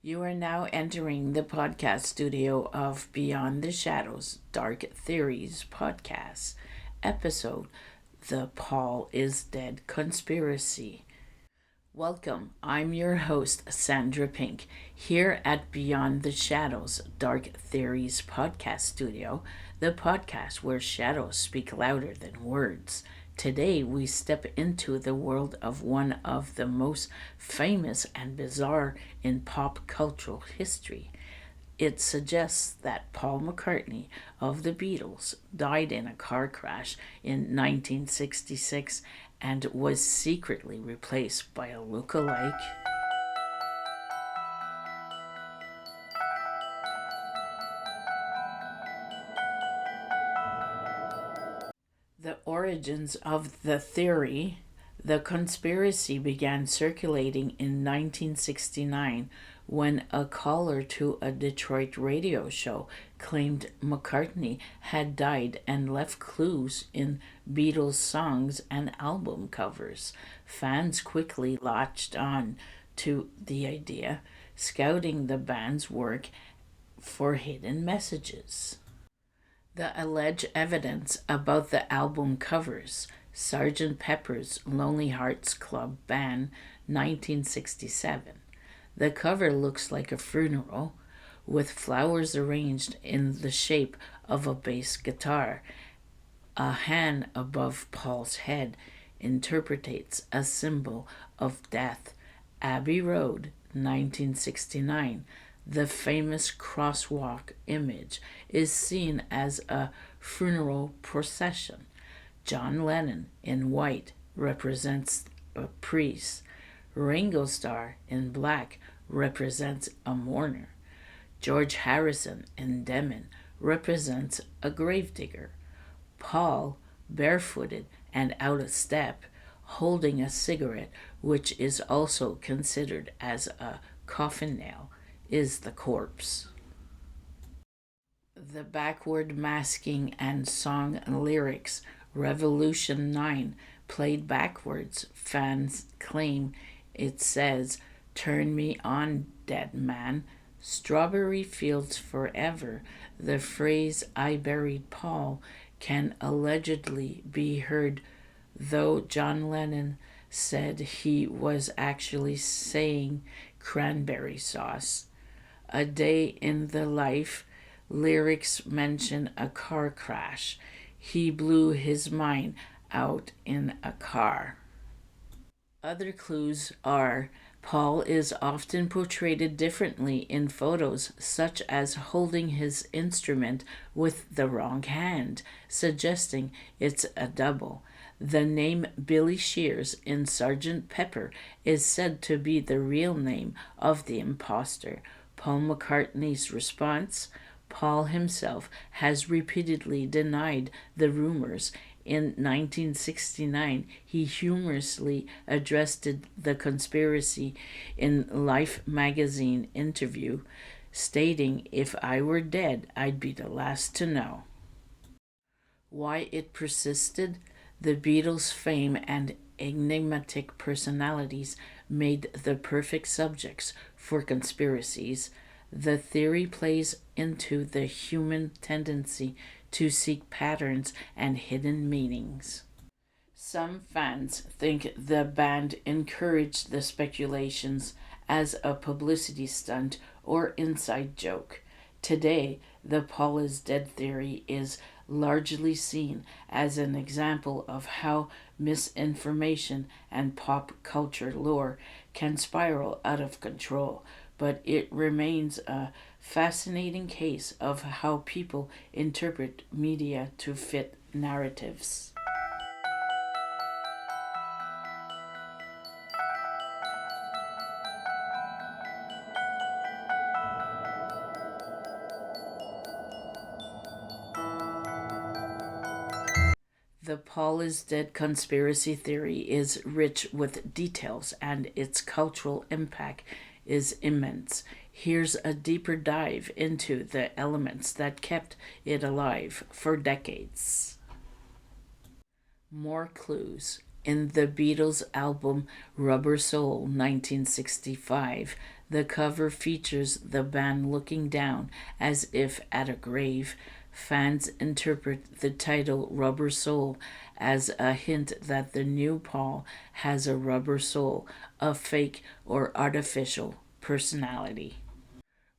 You are now entering the podcast studio of Beyond the Shadows Dark Theories podcast, episode The Paul is Dead Conspiracy. Welcome, I'm your host, Sandra Pink, here at Beyond the Shadows Dark Theories podcast studio, the podcast where shadows speak louder than words. Today, we step into the world of one of the most famous and bizarre in pop cultural history. It suggests that Paul McCartney of the Beatles died in a car crash in 1966 and was secretly replaced by a look-alike. The origins of the theory. The conspiracy began circulating in 1969 when a caller to a Detroit radio show claimed McCartney had died and left clues in Beatles songs and album covers. Fans quickly latched on to the idea, scouting the band's work for hidden messages. The alleged evidence about the album covers: Sgt. Pepper's Lonely Hearts Club Band, 1967. The cover looks like a funeral, with flowers arranged in the shape of a bass guitar. A hand above Paul's head interprets a symbol of death. Abbey Road, 1969. The famous crosswalk image is seen as a funeral procession. John Lennon in white represents a priest. Ringo Starr in black represents a mourner. George Harrison in denim represents a gravedigger. Paul, barefooted and out of step, holding a cigarette, which is also considered as a coffin nail, is the corpse. The backward masking and song lyrics, Revolution 9, played backwards. Fans claim it says, "Turn me on, dead man. Strawberry fields forever." The phrase "I buried Paul" can allegedly be heard, though John Lennon said he was actually saying cranberry sauce. A Day in the Life lyrics mention a car crash. He blew his mind out in a car. Other clues are: Paul is often portrayed differently in photos, such as holding his instrument with the wrong hand, suggesting it's a double. The name Billy Shears in Sgt. Pepper is said to be the real name of the imposter. Paul McCartney's response: Paul himself has repeatedly denied the rumors. In 1969, he humorously addressed the conspiracy in Life magazine interview, stating, "If I were dead, I'd be the last to know." Why it persisted? The Beatles' fame and enigmatic personalities made the perfect subjects for conspiracies. The theory plays into the human tendency to seek patterns and hidden meanings. Some fans think the band encouraged the speculations as a publicity stunt or inside joke. Today, the Paul is dead theory is largely seen as an example of how misinformation and pop culture lore can spiral out of control, but it remains a fascinating case of how people interpret media to fit narratives. The Paul is Dead conspiracy theory is rich with details and its cultural impact is immense. Here's a deeper dive into the elements that kept it alive for decades. More clues. In the Beatles' album Rubber Soul 1965, The cover features the band looking down as if at a grave. Fans interpret the title Rubber Soul as a hint that the new Paul has a rubber soul, a fake or artificial personality.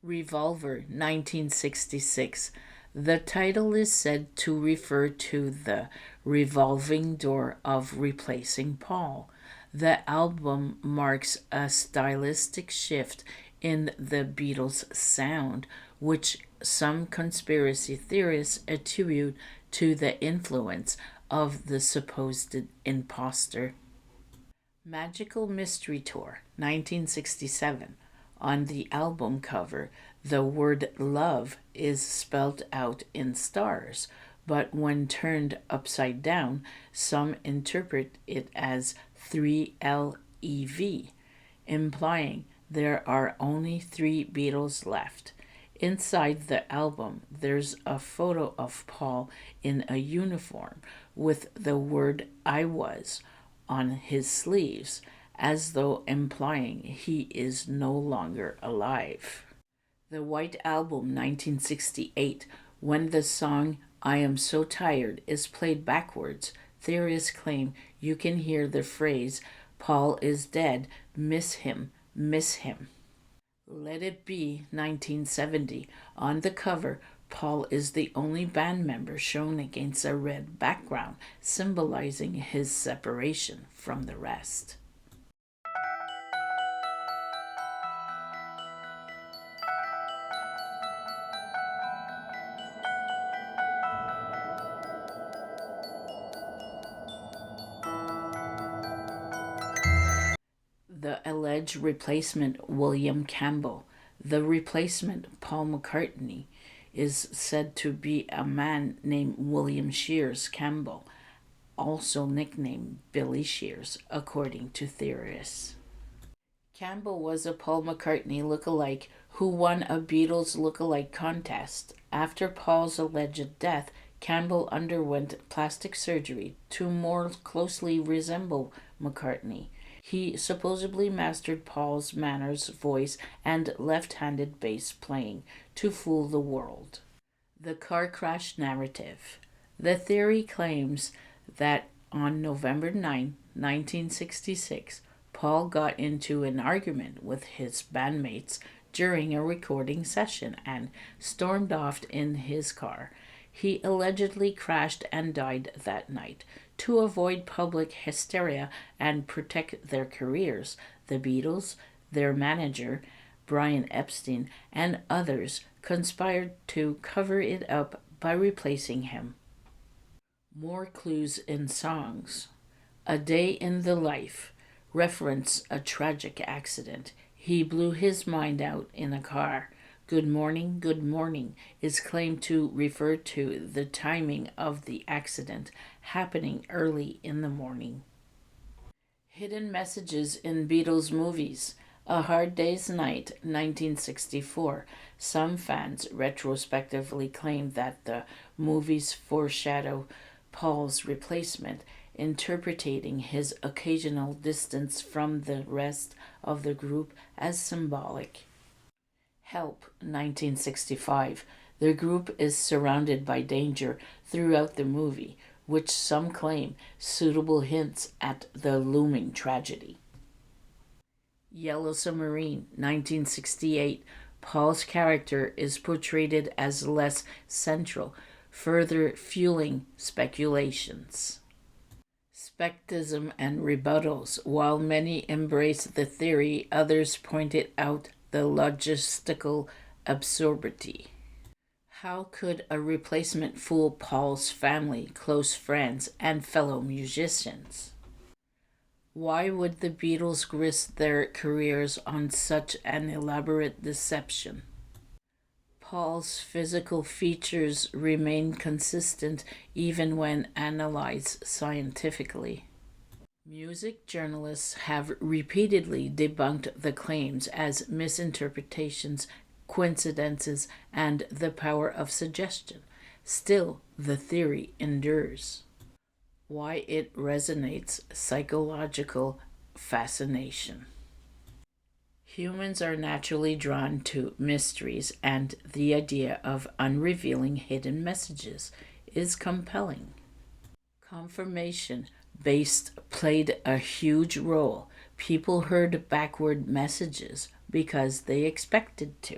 Revolver, 1966. The title is said to refer to the revolving door of replacing Paul. The album marks a stylistic shift in the Beatles' sound, which some conspiracy theorists attribute to the influence of the supposed imposter. Magical Mystery Tour, 1967. On the album cover, the word love is spelled out in stars, but when turned upside down, some interpret it as 3LEV, implying there are only 3 Beatles left. Inside the album, there's a photo of Paul in a uniform with the word I was on his sleeves, as though implying he is no longer alive. The White Album, 1968. When the song I Am So Tired is played backwards, theorists claim you can hear the phrase Paul is dead, miss him, miss him. Let It Be, 1970. On the cover, Paul is the only band member shown against a red background, symbolizing his separation from the rest. The alleged replacement, William Campbell. The replacement, Paul McCartney, is said to be a man named William Shears Campbell, also nicknamed Billy Shears, according to theorists. Campbell was a Paul McCartney look-alike who won a Beatles look-alike contest. After Paul's alleged death, Campbell underwent plastic surgery to more closely resemble McCartney. He supposedly mastered Paul's manners, voice, and left-handed bass playing to fool the world. The car crash narrative. The theory claims that on November 9, 1966, Paul got into an argument with his bandmates during a recording session and stormed off in his car. He allegedly crashed and died that night. To avoid public hysteria and protect their careers, the Beatles, their manager, Brian Epstein, and others conspired to cover it up by replacing him. More clues in songs. A Day in the Life reference a tragic accident. He blew his mind out in a car. Good Morning is claimed to refer to the timing of the accident happening early in the morning. Hidden messages in Beatles movies. A Hard Day's Night, 1964. Some fans retrospectively claim that the movies foreshadow Paul's replacement, interpreting his occasional distance from the rest of the group as symbolic. Help, 1965. The group is surrounded by danger throughout the movie, which some claim suitable hints at the looming tragedy. Yellow Submarine, 1968. Paul's character is portrayed as less central, further fueling speculations. Skepticism and rebuttals. While many embrace the theory, others pointed out the logistical absurdity. How could a replacement fool Paul's family, close friends, and fellow musicians? Why would the Beatles risk their careers on such an elaborate deception? Paul's physical features remain consistent even when analyzed scientifically. Music journalists have repeatedly debunked the claims as misinterpretations, coincidences, and the power of suggestion. Still, the theory endures. Why it resonates: psychological fascination. Humans are naturally drawn to mysteries, and the idea of unrevealing hidden messages is compelling. Confirmation based played a huge role. People heard backward messages because they expected to.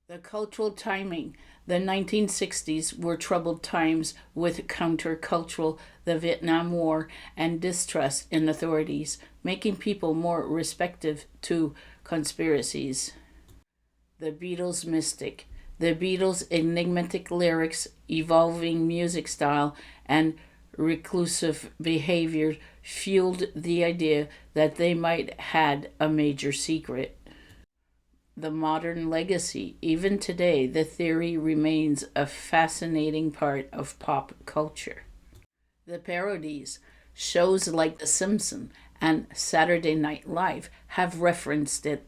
The cultural timing. The 1960s were troubled times with countercultural, the Vietnam War, and distrust in authorities, making people more receptive to conspiracies. The Beatles' mystic. The Beatles' enigmatic lyrics, evolving music style, and reclusive behavior fueled the idea that they might had a major secret. The modern legacy. Even today, the theory remains a fascinating part of pop culture. The parodies. Shows like The Simpsons and Saturday Night Live have referenced it.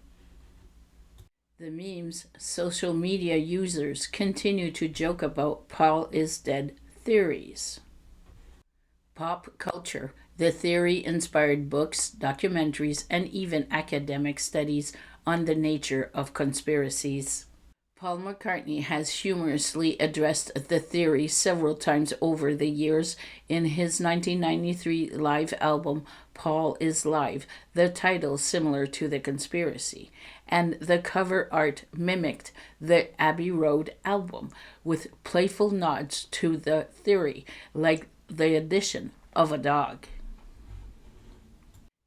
The memes. Social media users continue to joke about Paul is dead theories. Pop culture. The theory inspired books, documentaries, and even academic studies on the nature of conspiracies. Paul McCartney has humorously addressed the theory several times over the years in his 1993 live album Paul is Live, the title similar to the conspiracy, and the cover art mimicked the Abbey Road album with playful nods to the theory, like the addition of a dog.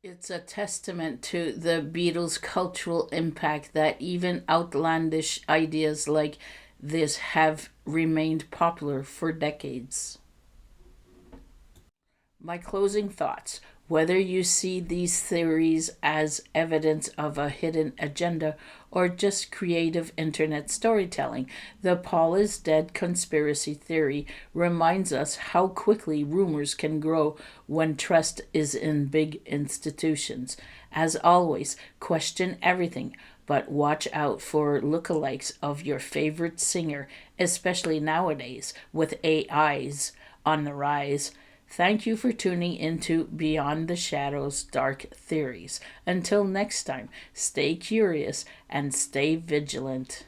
It's a testament to the Beatles' cultural impact that even outlandish ideas like this have remained popular for decades. My closing thoughts. Whether you see these theories as evidence of a hidden agenda or just creative internet storytelling, the Paul is dead conspiracy theory reminds us how quickly rumors can grow when trust is in big institutions. As always, question everything, but watch out for lookalikes of your favorite singer, especially nowadays with AIs on the rise. Thank you for tuning into Beyond the Shadows Dark Theories. Until next time, stay curious and stay vigilant.